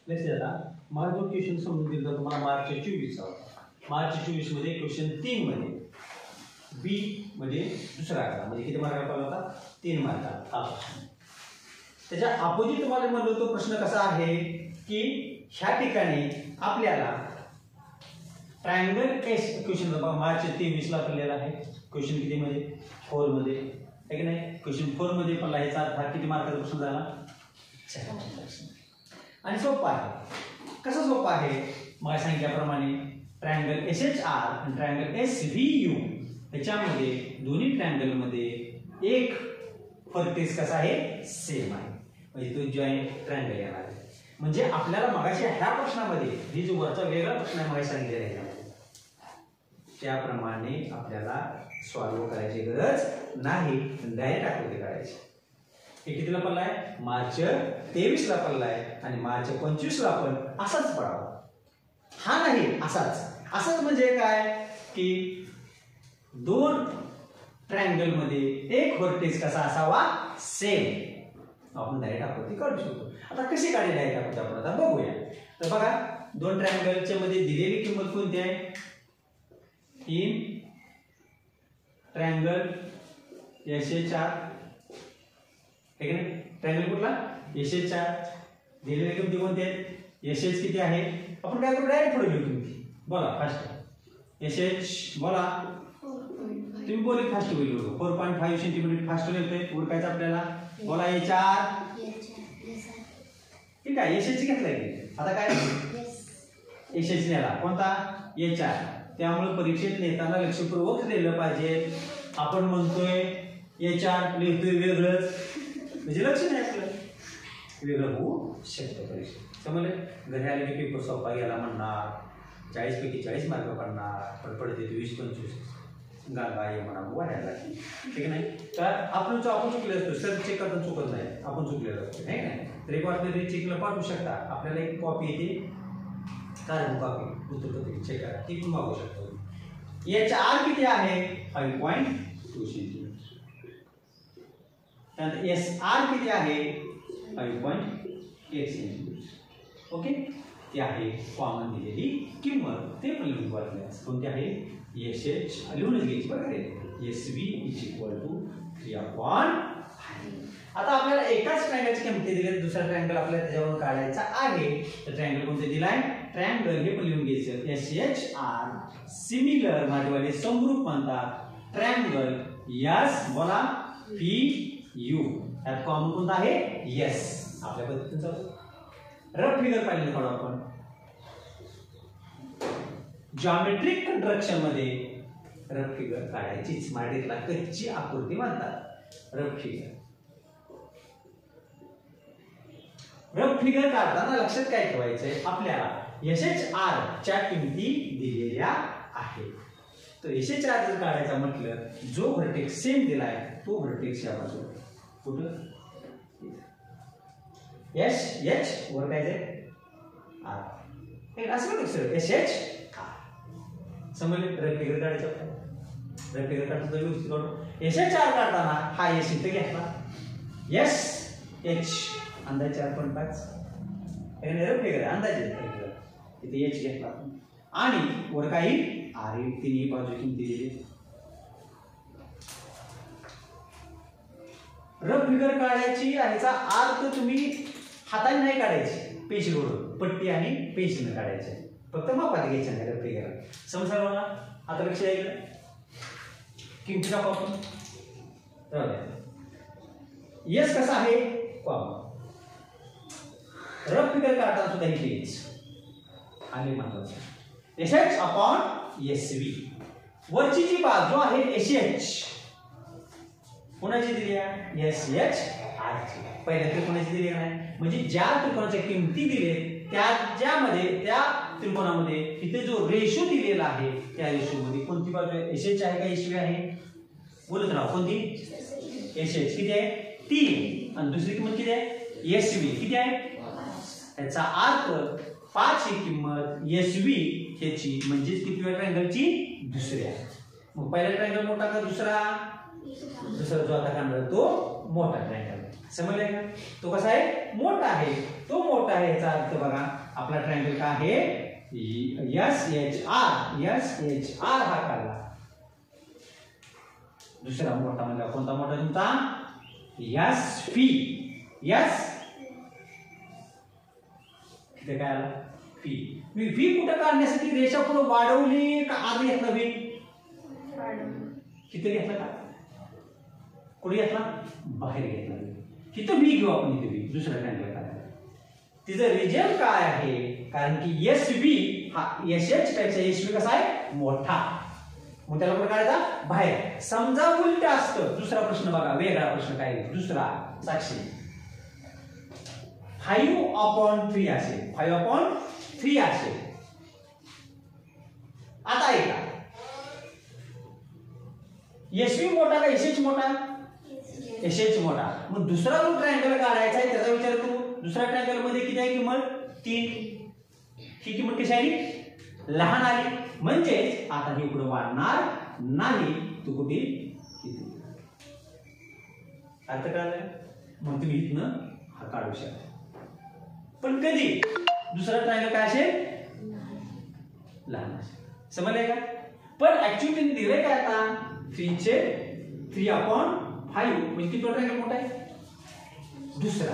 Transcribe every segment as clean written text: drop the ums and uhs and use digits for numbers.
लक्षात आला. मला जो क्वेश्चन समजून दिला तुम्हाला मार्च 24 चा होता. मार्च 24 मध्ये क्वेश्चन 3 मध्ये बी मध्ये दुसरा आकडा म्हणजे किती मार्काचा होता 3 मार्काचा हा प्रश्न. त्याच्या अपोजिट तुम्हाला म्हणलो तो प्रश्न कसा आहे की ह्या ठिकाणी आपल्याला ट्रायंगल एस क्वेश्चन मार्च 23 ला पडलेला आहे. क्वेश्चन किती मध्ये 4 मध्ये आहे की नाही. क्वेश्चन 4 मध्ये पण ह्याचा अर्थ किती मार्काचा प्रश्न झाला 4 मार्काचा आणि सोपा आहे. कसा सोपा आहे मला सांगितल्याप्रमाणे ट्रायंगल SHR आणि ट्रायंगल SVU त्याच्यामध्ये दोन्ही ट्रायंगल मध्ये एक व्हर्टेक्स कसा आहे सेम आहे म्हणजे तो जॉइंट ट्रायंगल येणार आहे. म्हणजे आपल्याला मगाशी ह्या प्रश्नामध्ये ही जो वरचा वेगळा प्रश्न आहे मला सांगितलेला आहे त्याप्रमाणे आपल्याला सॉल्व्ह करायची गरज नाही डायरेक्ट आकृती काढायची. हे कितीला पडला आहे मार्च 23 ला पडला आहे आणि मार्च 25 ला पण असाच पडावा. हा नाही असाच म्हणजे काय की दोन ट्रायंगल मध्ये एक व्हर्टेक्स कसा असावा सेम आपण डायरेक्ट आकृती काढू शकतो. आता कशी काढली डायरेक्ट आकृती आपण आता बघूया. तर बघा दोन ट्रायंगलच्या मध्ये दिलेली किंमत कोणती आहे इन ट्रायंगल SHR ठीक आहे. ट्रायंगल कुठला SHR दिलेली किंमती कोणती आहेत SH किती आहे आपण काय करू डायरेक्ट पुढे घेऊ किंमती बोला फास्ट SH बोला तुम्ही बोले फास्ट होईल 4.5 सेंटीमीटर फास्ट लिहितोय उरकायचं आपल्याला बोला HR ठीक आहे SH घेतलाय की आता काय SH नेला कोणता HR. त्यामुळे परीक्षेत नेताना लक्षपूर्वक लिहिलं पाहिजे. आपण म्हणतोय HR लिहितोय वेगळंच म्हणजे लक्ष नाही आपलं वेगळं होऊ शकतं परीक्षेत. समजलं घरी आले की पेपर सोपा गेला म्हणणार 40 पैकी 40 मार्क पडणार पण पडते 20-25 गाय म्हणा वाढायला ठीक नाही. तर आपण चुकले असतो सर चेक करता चुकत नाही आपण चुकलेलो असतो नाही नाही. तर एक वाटलं चेकला पाठवू शकता आपल्याला एक कॉपी येते कारण कॉपी उत्तरपत्रिका चेक करा ती पण मागू शकतो. HR किती आहे 5.2 सेंटीमीटर. त्यानंतर SR किती आहे 5.1 सेंटीमीटर. ओके ती आहे कॉमन दिलेली किंमत ते पण लिहून वाचल्यास कोणती आहे SH लिहूनच घ्यायची बरोबर SV = 3/5. आता आपल्याला एकाच ट्रायंगलची किंमती दिली दुसरा ट्रायंगल आपल्याला त्याच्यावरून काढायचा आहे. तर ट्रायंगल कोणते दिलाय ट्रायंगल हे पण लिहून घ्यायचं SHR सिमिलर माझेवाले समरूप म्हणतात ट्रायंगल S बोला PU यात कॉमन कोणता आहे S. आपल्या पद्धतीने रफ फिगर पाहिलं काढू आपण. जॉमेट्रिक कंस्ट्रक्शन मध्ये रफ फिगर काढायचीच मराठीतला कच्ची आकृती म्हणतात रफ फिगर. रफ फिगर काढताना लक्षात काय ठेवायचंय आपल्याला SHR च्या किमती दिलेल्या आहेत. तर SHR जर काढायचा म्हटलं जो व्हर्टेक्स सेम दिलाय तो व्हर्टेक्स या बाजूला कुठं SH वर काय आहे R हे असं कसं SH समजले. रफ फिगर काढायचं रफ फिगर काढतो व्यवस्थित काढू. SHR काढताना हा S इथे घेतला SH अंदाजे 4.5 रफ फिगर अंदाजे इथे H घेतला आणि वर काही R तिन्ही बाजू किमती दिली. रफ फिगर काढायची ह्याचा अर्थ तुम्ही हाताने नाही काढायची पेन्सिलवरून पट्टी आणि पेन्सिलने काढायचे फक्त मापात घ्यायचं नाही रफ फिगर समजा मला आता लक्ष आहे किमती दाखवतो. S कसा आहे कॉमन रफ फिगर काढताना सुद्धा ही पेज आणि महत्वाचं SH/SV वरची जी बाजू आहे SH कोणाची दिली आहे SHR पहिल्या त्रिकोणाची दिली नाही म्हणजे ज्या त्रिकोणाच्या किमती दिले त्यामध्ये त्या त्रिकोणामध्ये इथे जो रेशो दिलेला आहे त्या रेशो मध्ये कोणती बाजू आहे SH आहे का SV आहे बोलत राहा कोणती SH किती आहे 3 आणि दुसरी किंमत किती आहे SV किती आहे याचा अर्थ 5 ही किंमत SV ह्याची म्हणजे किती वेळ ट्रायंगलची दुसऱ्या. मग पहिला ट्रायंगल मोठा का दुसरा जो आता काढणार तो मोठा ट्रायंगल समजले का तो कसा आहे मोठा आहे तो मोठा आहे, याचा अर्थ बघा आपला ट्रायंगल काय आहे, SHR. SHR हा काढला. दुसरा मोठा म्हणजे कोणता मोठा तुमचा, SV. यस इथे काय आला, V. मी V कुठं काढण्यासाठी रेषा पुढे वाढवली का आधी घेतला V, किती घेतला का, कुठे घेतला, बाहेर घेतला. तिथं V घेऊ आपण, इथे V दुसरा ट्रायंगल काढायला. तिचं रिजन काय आहे, कारण की SV हा SH पेक्षा SV कसा आहे, मोठा, मग त्याला कुठे काढायचा, बाहेर. समजा उलट असतं, दुसरा प्रश्न बघा, वेगळा प्रश्न काय दुसरा, साक्षी 5/3 असेल, 5/3 असेल. आता ऐका, SV मोठा का SH मोठा, SH मोठा. मग दुसरा जो ट्रायंगल काढायचा आहे त्याचा विचार करू. दुसऱ्या ट्रायंगल मध्ये किती आहे किंमत, 3. ही किंमत कशी आली, लहान आली, म्हणजे आता ही पुढे वाढणार नाही, तू कुठे किती. अर्थ कळलं, मग तुम्ही इथनं हा काढू शकता. पण कधी दुसरा ट्रायंगल काय असेल, लहान असेल, समजलंय का. पण ऍक्च्युअली त्यांनी दिलंय काय आता, 3/5 म्हणजे किती ट्रायंगल मोठा आहे, दुसरा.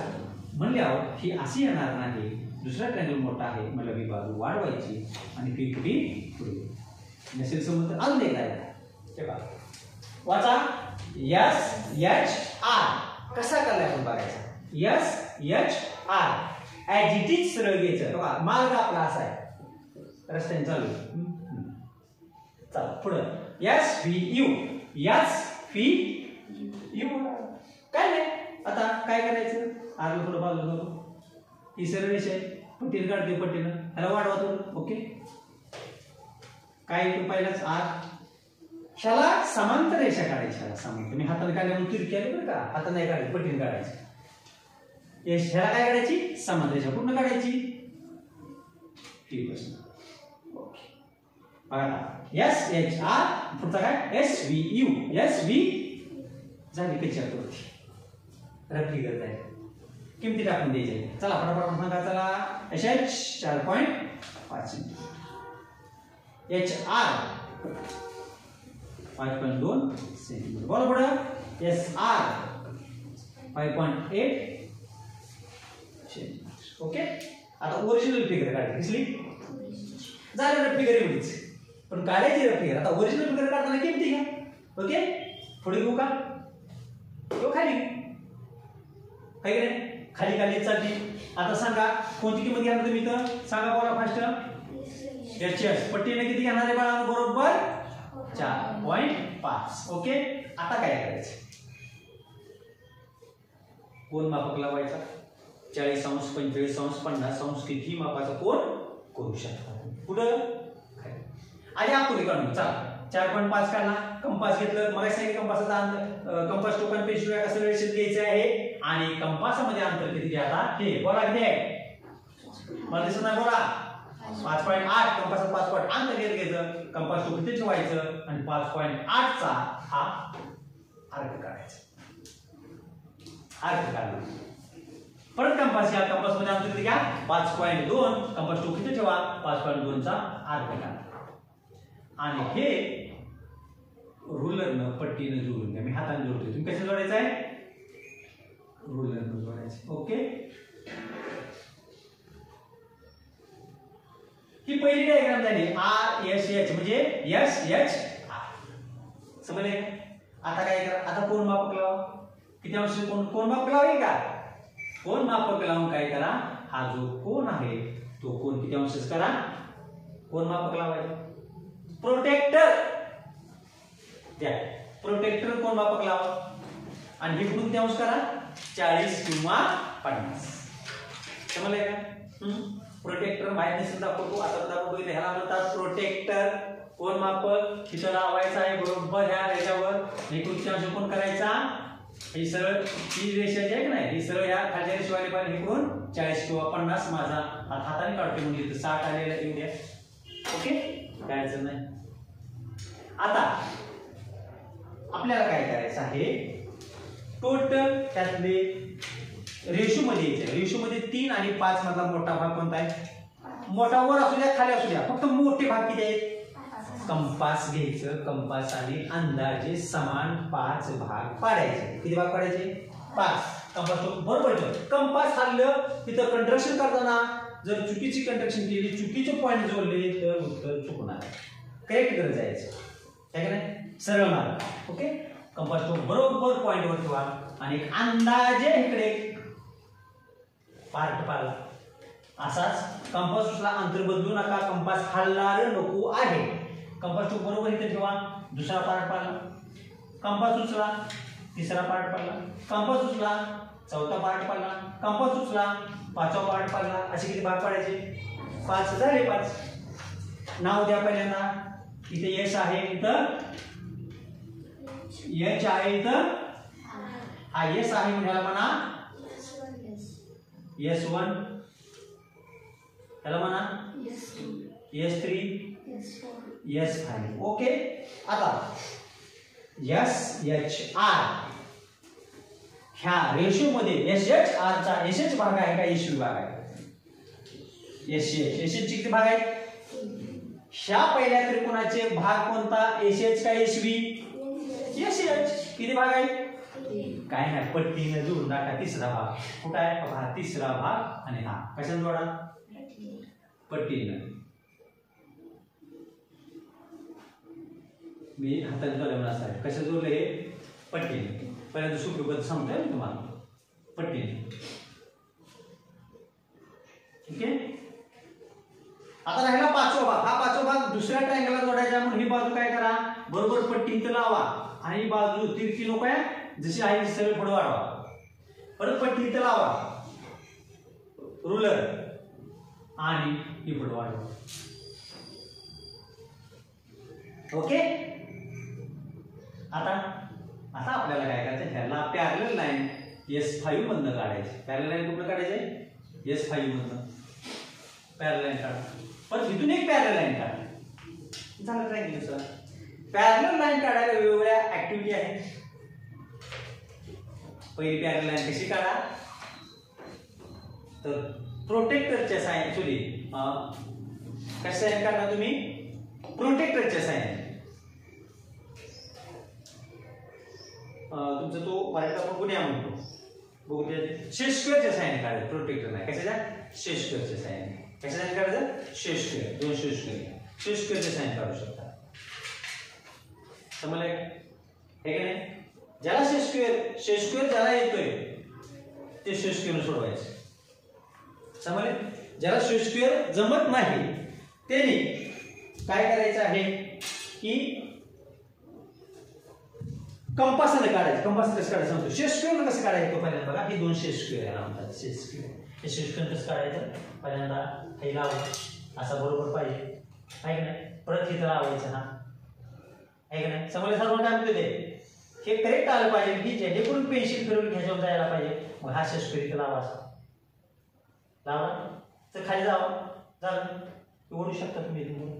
म्हणल्यावर ही अशी येणार नाही, दुसरा ट्रायंगल मोठा आहे, मला ही बाजू वाढवायची आणि फी कुठे पुढे नसेल समज. अजून एक आहे, ते बघा वाचा, SHR कसा करलाय आपण बघायचा. SHR ऍज इट इज सरळ घ्यायचं. बघा मार्ग आपला असा आहे, रस्त्याने चालू, चला पुढे SVU. काय नाही, आता काय करायचं, आर्ग पुढे बाजू करू, ही सरळ रेषा आहे, पट्टीनं काढते, पट्टीनं ह्याला वाढवा थोडं. ओके, काय तू पहिलाच ह्याला समांतर रेषा काढायची, ह्याला समांतर. मी हाताने काढल्यामुळे तिरकी आली बरं का, हाताने नाही काढायची, पट्टीने काढायची. ह्याला काय काढायची, समांतर रेषा पूर्ण काढायची. ठीक आहे, ओके. बघा SHR पुढचा काय, SVU. SV झाली कच्ची आकृती, रफली करत आहे, किमती टाकून द्यायची. चला फटाफट सांगा, चला SH 4.5, HR 5.2 सेंटीमीटर. बोला पुढे, SR 5.8 सेंटीमीटर. ओके, आता ओरिजिनल फिगर काढायची, दिसली झालं ना, फिगर एवढीच. पण काढायची फिगर, आता ओरिजिनल फिगर काढताना किमती घ्या. ओके, पुढे घेऊ का, तो खाली काय की नाही, खाली खाली चालली. आता सांगा कोणती किंमत घेणार तुम्ही, तर सांगा, बोला फास्ट. HS पट्टीने किती घेणार आहे बाळा, बरोबर 4.5. ओके, आता काय करायचं, कोण मापक लावायचा, 40 अंश, 45 अंश, 50 अंश, किती मापाचा कोण करू शकता. पुढं आणि आकृती काढून, चला 4.5 काढला, कंपास घेतलं, मग सांगितलं कंपासाचा अंतर, कंपास टोकान पेशव्या कसं रेषेत घ्यायचं आहे, आणि कंपासामध्ये अंतर किती घ्यायचा, हे बोला किती आहे, मला दिसत नाही, बोला 5.8. कंपासात 5.8 अंतर घ्यायचं, कंपास टोक तिथे ठेवायचं आणि 5.8 चा हा अर्थ काढायचा. अर्थ काढला, परत कंपास घ्या, कंपास मध्ये अंतर किती घ्या, 5.2, कंपास टोक तिथे ठेवा, 5.2 चा अर्थ काढा. आणि हे रुलरनं पट्टीनं जोडून घ्या. मी हाताने जोडतोय, तुम्ही कसं जोडायचं आहे, रुलरनं जोडायचं. ओके, ही पहिली डायग्राम झाली, RSH म्हणजे SHR, समजले. आता काय करा, आता कोण मापक लावा, किती अंश कोण मापक लावेल का, कोण मापक लावून काय करा, हा जो कोण आहे तो कोण किती अंश करा, कोण मापक लावायचा, प्रोटेक्टर द्या, प्रोटेक्टर कोण मापक लावा, आणि हे कुठून किती अंश करा, 40 किंवा 50. समजले का. प्रोटेक्टर माहिती नसेल दाखवतो, आता दाखवतो, ह्याला म्हणतात प्रोटेक्टर. कोण मापक तिथं लावायचा आहे, बरोबर ह्या रेषावर. एकूण किती अंश कोण करायचा, ही सरळ ही रेषा जी आहे की नाही, ही सरळ ह्या खालच्या रेषेवाली पाहिजे, इकडून 40 किंवा 50. माझा हाताने काढतो म्हणजे इथं 60 आलेला येऊ द्या. ओके, काय अडचण नाही. आता आपल्याला काय करायचं आहे, टोटल त्यातले रेशो मध्ये यायचं. रेशो मध्ये 3 आणि 5 मधला मोठा भाग कोणता आहे? मोठा वर असू द्या खाली असू द्या, फक्त मोठे भाग किती आहेत? कंपास घ्यायचं. कंपास आणि अंदाजे समान 5 भाग पाडायचे. किती भाग पाडायचे? 5. कंपास बरोबर ठेव. कंपास हल्लं तिथं कंट्रक्शन करताना जर चुकीची कंट्रक्शन केली, चुकीचे पॉईंट जोडले तर उत्तर चुकणार. करेक्ट करत जायचं, काय का नाही? सरळ मार्ग. ओके. कंपास तो बरोबर पॉईंटवर ठेवा आणि एक अंदाजे इकडे पार्ट पाडला. असाच कंपास उचला, अंतर बदलू नका. कंपास हलणार नको आहे. कंपास तो बरोबर इथे ठेवा. दुसरा पार्ट पाडला. कंपास उचला, तिसरा पार्ट पाडला. कंपास उचला, चौथा पार्ट पाडला. कंपास उचला, पाचवा पार्ट पाडला. असे किती भाग पाडायचे? 5 झाले. 5. नाव द्या पहिल्यांदा. इथे यश आहे, इथं यश आहे, इथं हा यश आहे म्हणाला म्हणा S1, त्याला म्हणा S3, S5. ओके. आता SHR ह्या रेशो मध्ये SHR चा SH भाग आहे का SV भाग आहे? SH किती भाग आहेत? ह्या पहिल्या त्रिकोणाचे भाग कोणता? SH का SV? SH. किती भाग आहेत? काय नाही, पट्टीने जोडून टाका. तिसरा भाग कुठं आहे? हा तिसरा भाग आणि हा कशाने जोडा? पट्टीने. मी हाताने जोडले असं कसं जोडले? हे पट्टीने. पहिल्यांदा सोपी पद्धत सांगतोय मी तुम्हाला. पट्टीने. ठीक आहे. आता राहिला पाचवा भाग. हा पाचवा भाग दुसऱ्या ट्रायंगलला जोडायचा म्हणून ही बाजू काय करा? बरोबर पट्टी इथं लावा आणि ही बाजू तिरकी नको आहे, जशी आहे सरळ पुढे वाढवा. परत पट्टी इथं लावा, रुलर, आणि ही पुढे वाढवा. ओके. आता आता आपल्याला काय करायचं? ह्याला पॅरलल लाईन S5 मधनं काढायची. पॅरलल लाईन कुठं काढायची? S5 मधनं पॅरलल लाईन काढा. पण इथून एक पॅरलल लाईन काढा. झालं ट्रायंगल दुसरा. पॅरलल लाईन काढायला वेगवेगळ्या ऍक्टिव्हिटी आहेत. पहिली पॅरलल लाईन कशी काढा? तर प्रोटेक्टरच्या साहाय्याने ऍक्च्युअली कशा साहाय्याने काढा तुम्ही? प्रोटेक्टरच्या साहाय्याने. तुमचा तो मराठीत आपण गुन्हा म्हणतो. बघू शेष स्क्वेअरच्या साहाय्याने काढायचं. प्रोटेक्टर नाही कशाच्या? शेष स्क्वेअरच्या साहाय्याने. कशाने काढायचं? शेष स्क्वेअर. 2 शेष स्क्वेअर. शेष स्क्वेअरच्या साहाय्याने काढू शकता. समजलं हे का नाही? ज्याला शेष स्क्वेअर ज्याला येतोय ते शेष स्क्वेअर सोडवायचं. समजले? ज्याला शेष स्क्वेअर जमत नाही त्याने काय करायचं आहे की कंपासाने काढायचं. कंपास कसं काढायचं सांगतो. शेष स्क्वेअर कसं काढायचं तो पहिल्यांदा बघा. हे 2 शेष स्क्वेअर म्हणतात. शेष स्क्वेअर. हे शेष स्क्वेअर कसं काढायचं? पहिल्यांदा हे लावून असा बरोबर पाहिजे, आहे का नाही? परत इथं लावायचं. हा आहे का नाही? समजलं सर्व काय म्हणतो ते? हे करेक्ट आलं पाहिजे की जेणेकरून पेन्सिल फिरवून घ्यायच्यावर जायला पाहिजे. मग हा शेष स्क्वेअर इथं लावा. लावा तर खाली जावा. झालं. ओढू शकता तुम्ही इथून.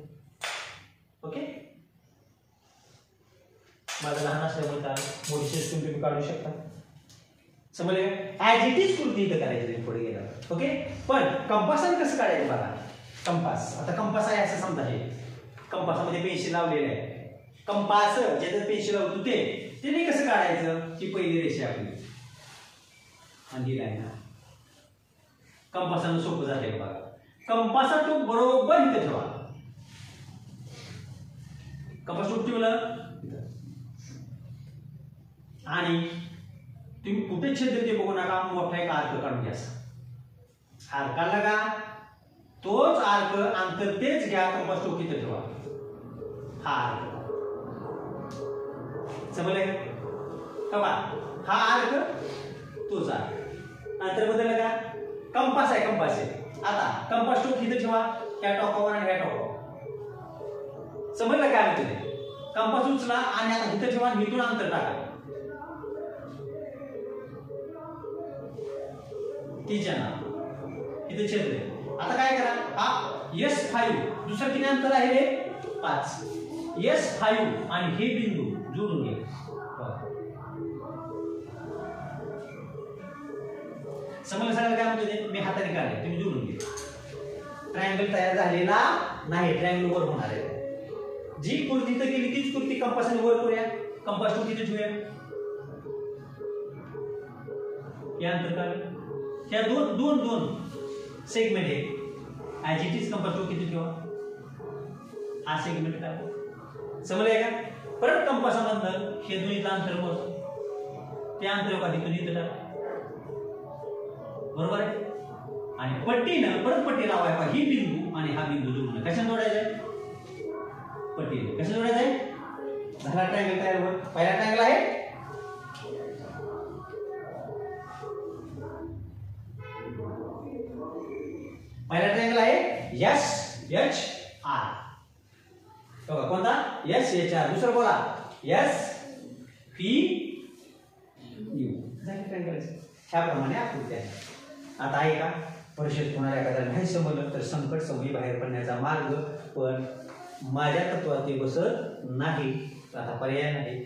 ओके. माझं लहान असल्यामुळे त्या मोठी शेष तुम्ही काढू शकता. समजले? ऍज इट इज कृती इथं करायची पुढे गेल्यावर. ओके. पण कंपासाने कसं काढायचं बघा. कंपास आता कंपास आहे असं समजा. हे कंपासामध्ये पेन्सिल लावलेलं आहे. कंपास ज्याच्यात पेन्सिल लावतो ते कसं काढायचं? ही पहिली रेषा आपली आणि लाईन. कंपासानं सोपं झालंय बघा. कंपासा तो बरोबर इथे ठेवा. कंपास कुठे ठेवलं? आणि तुम्ही कुठे छेद ते बघू नका. मोठा एक आर्क काढून घ्या. आर्काला का तोच आर्क अंतर तेच घ्या. कंपास टोक इथे ठेवा. हा आर्क समजले का? हा आर्क तोच आर्क. अंतर बदललं का? कंपास आहे. कंपास आहे. आता कंपास टोक इथे ठेवा. ह्या टोकावर आणि ह्या टोकावर. समजलं काय म्हणते ते? कंपास उचला आणि आता इथे ठेवा. इथून अंतर टाका. इथे छेदले. आता काय करा? हा S5 दुसरं किती अंतर आहे? हे 5. S5 आणि हे बिंदू जोडून घ्या. समजलं सगळं काय म्हणतो ते मी हाताने काढले तुम्ही जोडून घ्या. ट्रायंगल तयार झालेला नाही, ट्रायंगल वर होणार आहे. जी कृती इथं केली तीच कृती कंपासने वर करूया. कंपास टू किती ठेवूया या अंतर काढ. त्या दोन दोन दोन सेगमेंट आहे ॲज इट इज. कंपास टू किती ठेवा हा सेगमेंट काढ. समजलंय का? परत कंपासानंतर हे दोन्हीचं अंतर मोज. त्या अंतर का तिथून इथं टाक. बरोबर आहे. आणि पट्टीनं परत पट्टी लावायला ही बिंदू आणि हा बिंदू जोडून कशाने जोडायचा आहे? पट्टीने. कशाने जोडायचा आहे? झाला ट्रायंगल तयार वर. पहिला ट्रायंगल आहे पहिला ट्रायंगल आहे एस एच आर. बघा कोणता? S H R. दुसरा बोला एस पी यू. ट्रायंगल ह्याप्रमाणे आकृती आहे. आता आहे का परिषद होणाऱ्या एखाद्याला नाही समजलं तर संकट समयी बाहेर पडण्याचा मार्ग, पण माझ्या तत्वात ते बसत नाही. आता पर्याय नाही.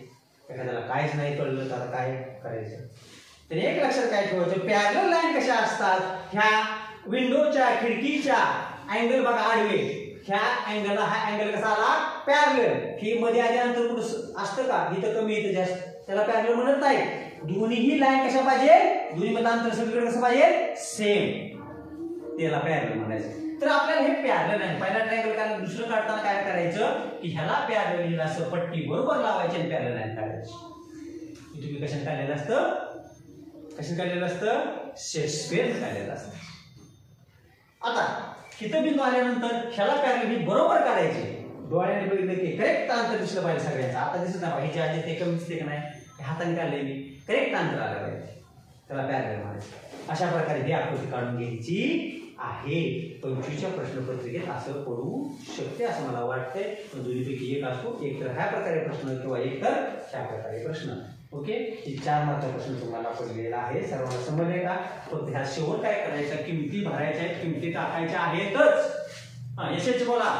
एखाद्याला काहीच नाही कळलं तर आता काय करायचं? तर एक लक्षात काय ठेवायचं, पॅरलल लाईन कशा असतात? ह्या विंडोच्या खिडकीच्या अँगल बघा आडवे, ह्या अँगलला हा अँगल कसा आला? पॅरलल. ही मध्ये आधी अंतर कुठं असतं का? इथं कमी इथं जास्त, त्याला पॅरलल म्हणत नाही. दोन्हीही लाईन कशा पाहिजे? दोन्ही मध्ये अंतर सगळीकडे कसं पाहिजे? सेम. त्याला पॅरलल म्हणायचं. तर आपल्याला हे पॅरलल आहे. पहिला ट्रायंगल काढ, दुसरं काढताना काय करायचं की ह्याला पॅरलल असं पट्टी बरोबर लावायची आणि पॅरलल लाईन काढायची. तुम्ही कशाने काढलेलं असतं? कशाने काढलेलं असतं? शेक्सपियर काढलेलं असतं. आता इथं बिंदू आल्यानंतर ह्याला पॅरलल ही बरोबर काढायची. डोळ्याने बघितलं की करेक्ट अंतर दिसलं पाहिजे सगळ्यांचं. आता दिसत नाही पाहिजे आधी ते कमी दिसते का नाही? हाताने काढले मी, करेक्ट अंतर आलं पाहिजे, त्याला पॅरलल म्हणायचं. अशा प्रकारे ही आकृती काढून घ्यायची आहे. 25च्या प्रश्नपत्रिकेत असं पडू शकते असं मला वाटतंय. पण दोन्हीपैकी एक असतो, एक तर ह्या प्रकारे प्रश्न किंवा एक तर ह्या प्रकारे प्रश्न. ओके, हे 4 मार्कचा प्रश्न तुम्हाला पडलेला आहे. सर्वांना समजले का? फक्त ह्या शेवट काय करायचं? किमती भरायच्या आहेत, किमती टाकायच्या आहेतच. हा यशच बोला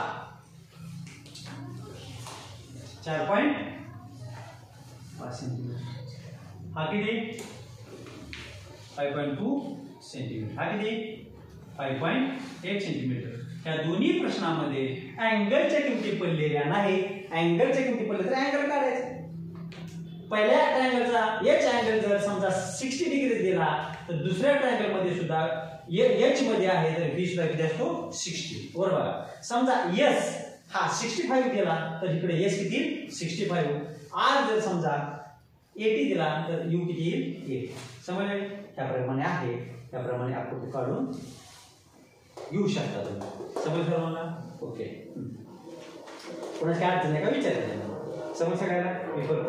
4.5 सेंटीमीटर. हा किती? 5.2 सेंटीमीटर. हा किती? 5.8 सेंटीमीटर. त्या दोन्ही प्रश्नामध्ये अँगलच्या किमती पडलेल्या नाही. अँगलच्या किमती पडल्या तर अँगल काढायचा. पहिल्या ट्रायंगलचा एच अँगल जर समजा 60 डिग्री दिला तर दुसऱ्या ट्रायंगल मध्ये सुद्धा एच मध्ये आहे तर बी सुद्धा किती असतो? 60. बरोबर. समजा एस हा 65 दिला तर इकडे एस किती? 65. आर जर समजा 80 दिला तर यू किती येईल? 8. समजले? त्याप्रमाणे आहे, त्याप्रमाणे आकृती काढून घेऊ शकता तुम्ही. समज सर्वांना? ओके. कोणाची अडचण आहे का विचारायचं? समज सगळ्याला मी फक्त